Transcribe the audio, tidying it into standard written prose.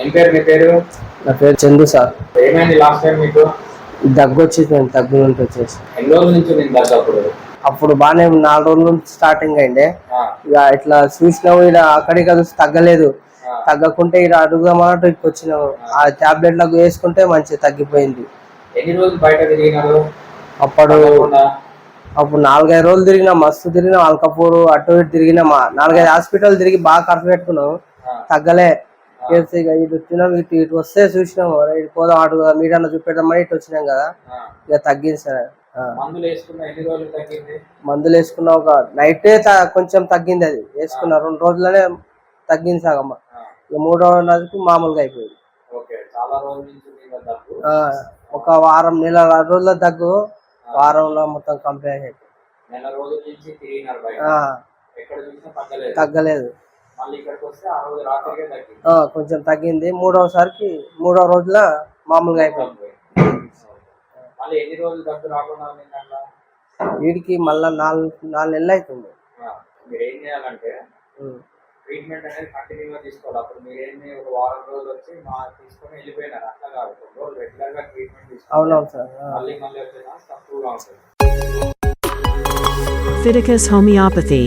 ఏం పేరు మీ పేరు? నా పేరు చందు సార్. ఏమైంది లాస్ట్ టైం మీకు? దగ్గు వచ్చింది, దగ్గు నుండి వచ్చేసి. ఎన్ని రోజుల నుంచి నేను దగ్గు? అప్పుడు బాగానే 4 రోజుల నుంచి స్టార్టింగ్ అయిందే. ఇక ఇట్లా చూసినాము, ఇలా అక్కడికి చూసి తగ్గలేదు. తగ్గకుంటే ఇలా అడుగుదామన్నట్టు ఇక్కడికి వచ్చినాము. ఆ టాబ్లెట్లకు వేసుకుంటే మంచిగా తగ్గిపోయింది. ఎన్ని రోజులు బయట తిరిగినారు? అప్పుడు 4-5 రోజులు తిరిగినా, మస్తు తిరిగినాం. అల్కపూర్ అటు ఇటు తిరిగినాం. 4-5 హాస్పిటల్ తిరిగి బాగా ఖర్చు పెట్టుకున్నాం, తగ్గలే. ఇక ఇటు వచ్చినాం, ఇటు వస్తే చూసినాము, ఇటు పోదాం అటు మీడన్నా చూపెడదామని ఇటు వచ్చినాం కదా. ఇక తగ్గింది సార్. మందులు వేసుకున్న ఒక నైటే కొంచెం తగ్గింది. అది వేసుకున్న 2 రోజులనే తగ్గింది సగమ్మ. ఇక 3వ రోజుకి మామూలుగా అయిపోయింది. ఒక వారం, నెల 6 రోజుల దగ్గు, వారంలో మొత్తం కంప్లీట్ అయిపోయింది. తగ్గలేదు. కొంచెం తగ్గింది. 3వ రోజుల మామూలుగా అయిపోయింది. వీడికి మళ్ళా 4 నెలలు అవుతుంది. మీరు ఏం చేయాలంటే ట్రీట్మెంట్ అనేది కంటిన్యూగా తీసుకోవాలి. అప్పుడు మీరేంటి ఒక వారం రోజులు వచ్చి తీసుకొని వెళ్ళిపోయినారు, అట్లా కాదు. 2 రోజులు రెగ్యులర్ గా ట్రీట్మెంట్ తీసుకోవాలి. అవునవును సార్. మళ్ళీ వచ్చినా తక్కువగా ఉంటుంది. Fiticus Homeopathy